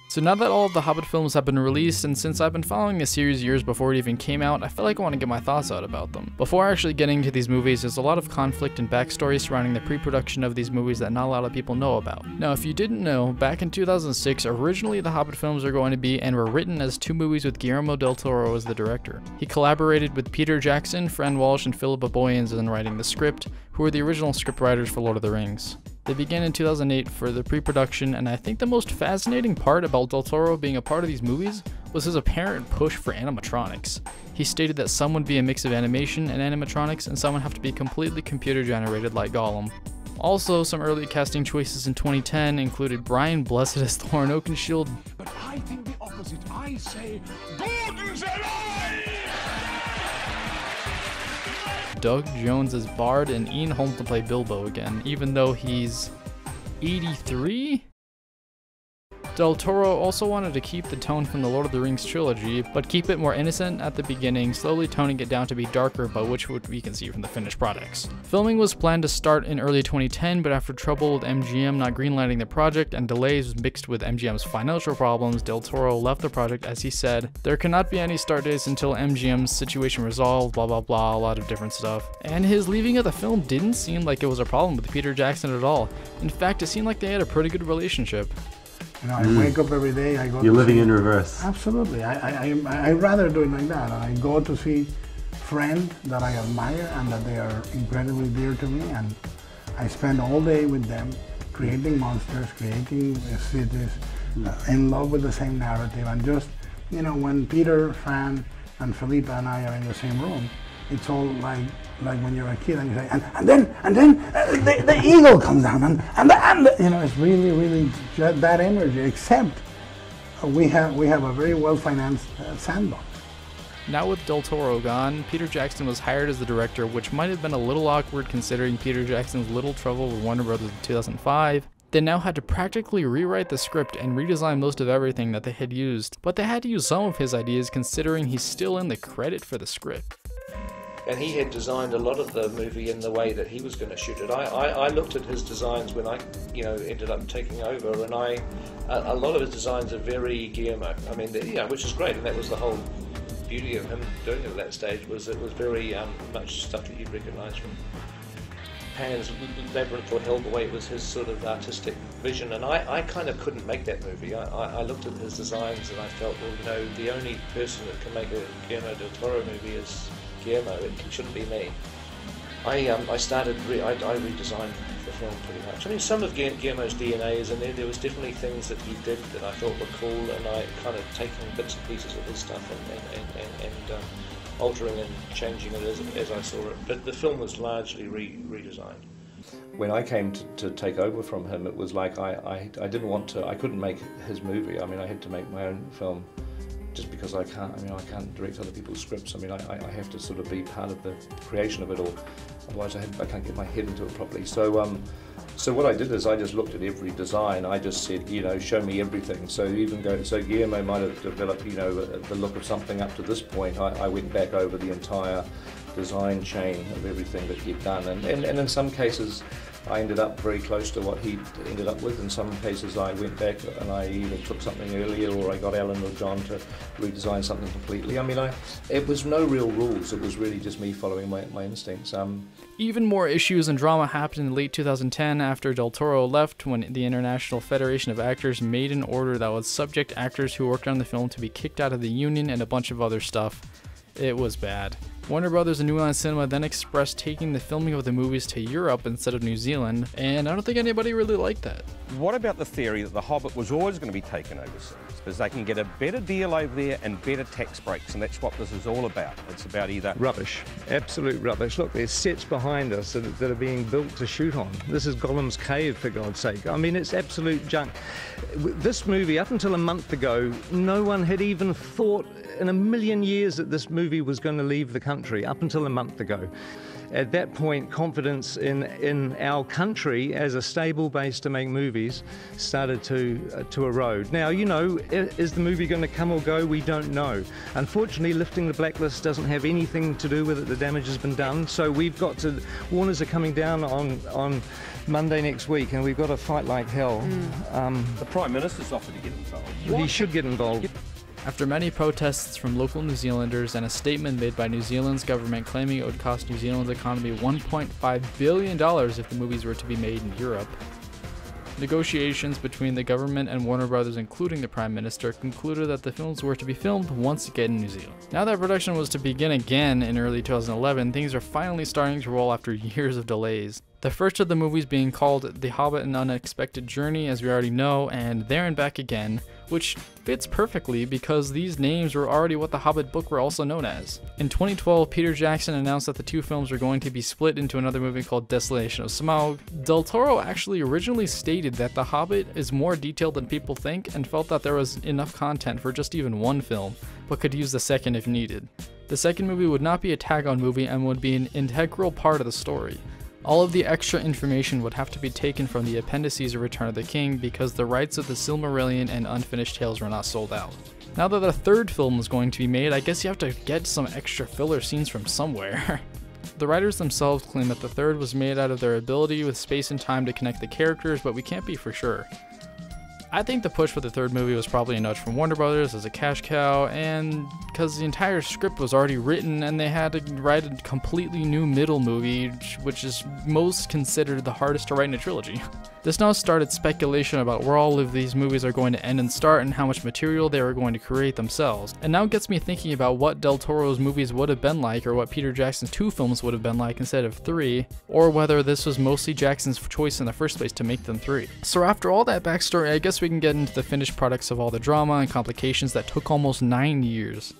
So now that all of the Hobbit films have been released, and since I've been following the series years before it even came out, I feel like I want to get my thoughts out about them. Before actually getting into these movies, there's a lot of conflict and backstory surrounding the pre-production of these movies that not a lot of people know about. Now, if you didn't know, back in 2006, originally the Hobbit films were going to be and were written as 2 movies with Guillermo del Toro as the director. He collaborated with Peter Jackson, Fran Walsh, and Philip Boyens in writing the script, who were the original scriptwriters for Lord of the Rings. They began in 2008 for the pre-production, and I think the most fascinating part about Del Toro being a part of these movies was his apparent push for animatronics. He stated that some would be a mix of animation and animatronics, and some would have to be completely computer generated like Gollum. Also, some early casting choices in 2010 included Brian Blessed as Thorin Oakenshield, but I think the opposite. I say, Gordon's alive! Doug Jones as Bard, and Ian Holm to play Bilbo again, even though he's 83? Del Toro also wanted to keep the tone from the Lord of the Rings trilogy, but keep it more innocent at the beginning, slowly toning it down to be darker, but which we can see from the finished products. Filming was planned to start in early 2010, but after trouble with MGM not greenlighting the project and delays mixed with MGM's financial problems, Del Toro left the project as he said, "There cannot be any start dates until MGM's situation resolved, blah blah blah, a lot of different stuff." And his leaving of the film didn't seem like it was a problem with Peter Jackson at all. In fact, it seemed like they had a pretty good relationship. You know, I wake up every day, I go You're to living see, in reverse. Absolutely. I rather do it like that. I go to see friends that I admire and that they are incredibly dear to me, and I spend all day with them creating monsters, creating cities, in love with the same narrative. And just, you know, when Peter, Fran, and Felipe and I are in the same room, it's all like when you're a kid and you say, and then the eagle comes down, and you know, it's really that energy. Except we have a very well-financed sandbox. Now with Del Toro gone, Peter Jackson was hired as the director, which might have been a little awkward considering Peter Jackson's little trouble with Warner Brothers in 2005. They now had to practically rewrite the script and redesign most of everything that they had used, but they had to use some of his ideas considering he's still in the credit for the script. And he had designed a lot of the movie in the way that he was going to shoot it. I looked at his designs when I, ended up taking over, and a lot of his designs are very Guillermo. I mean, which is great, and that was the whole beauty of him doing it at that stage. Was it was very much stuff that you'd recognise from Pan's Labyrinth or Hell, the way it was his sort of artistic vision. And I kind of couldn't make that movie. I looked at his designs and I felt, well, the only person that can make a Guillermo del Toro movie is Guillermo. It shouldn't be me. I redesigned the film pretty much. I mean, some of Guillermo's DNA is in there. There was definitely things that he did that I thought were cool, and I kind of taken bits and pieces of his stuff and altering and changing it as I saw it. But the film was largely redesigned. When I came to take over from him, it was like I didn't want to. I couldn't make his movie. I mean, I had to make my own film. Just because I can't direct other people's scripts. I mean, I have to sort of be part of the creation of it all. Otherwise, I can't get my head into it properly. So what I did is I just looked at every design. I just said, show me everything. So Guillermo might have developed, the look of something up to this point. I went back over the entire design chain of everything that he'd done, and in some cases, I ended up very close to what he ended up with. In some cases I went back and I either took something earlier or I got Alan or John to redesign something completely. I mean, it was no real rules, it was really just me following my instincts. Even more issues and drama happened in late 2010 after Del Toro left, when the International Federation of Actors made an order that would subject actors who worked on the film to be kicked out of the union and a bunch of other stuff. It was bad. Warner Brothers and New Line Cinema then expressed taking the filming of the movies to Europe instead of New Zealand, and I don't think anybody really liked that. What about the theory that The Hobbit was always going to be taken overseas? Because they can get a better deal over there and better tax breaks, and that's what this is all about. It's about either... Rubbish. Absolute rubbish. Look, there's sets behind us that are being built to shoot on. This is Gollum's cave, for God's sake. I mean, it's absolute junk. This movie, up until a month ago, no one had even thought in a million years that this movie was going to leave the country, up until a month ago. At that point, confidence in our country as a stable base to make movies started to erode. Now, is the movie going to come or go? We don't know. Unfortunately, lifting the blacklist doesn't have anything to do with it. The damage has been done. So we've got to... Warners are coming down on Monday next week, and we've got to fight like hell. The Prime Minister's offered to get involved. He should get involved. After many protests from local New Zealanders and a statement made by New Zealand's government claiming it would cost New Zealand's economy $1.5 billion if the movies were to be made in Europe, negotiations between the government and Warner Brothers, including the Prime Minister, concluded that the films were to be filmed once again in New Zealand. Now that production was to begin again in early 2011, things are finally starting to roll after years of delays. The first of the movies being called The Hobbit: An Unexpected Journey, as we already know, and There and Back Again, which fits perfectly because these names were already what the Hobbit book were also known as. In 2012, Peter Jackson announced that the two films were going to be split into another movie called Desolation of Smaug. Del Toro actually originally stated that The Hobbit is more detailed than people think and felt that there was enough content for just even one film, but could use the second if needed. The second movie would not be a tag-on movie and would be an integral part of the story. All of the extra information would have to be taken from the appendices of Return of the King because the rights of the Silmarillion and Unfinished Tales were not sold out. Now that a third film is going to be made, I guess you have to get some extra filler scenes from somewhere. The writers themselves claim that the third was made out of their ability with space and time to connect the characters, but we can't be for sure. I think the push for the third movie was probably a nudge from Warner Brothers as a cash cow, and because the entire script was already written and they had to write a completely new middle movie, which is most considered the hardest to write in a trilogy. This now started speculation about where all of these movies are going to end and start and how much material they are going to create themselves. And now gets me thinking about what Del Toro's movies would have been like, or what Peter Jackson's 2 films would have been like instead of 3, or whether this was mostly Jackson's choice in the first place to make them 3. So after all that backstory, I guess we can get into the finished products of all the drama and complications that took almost 9 years.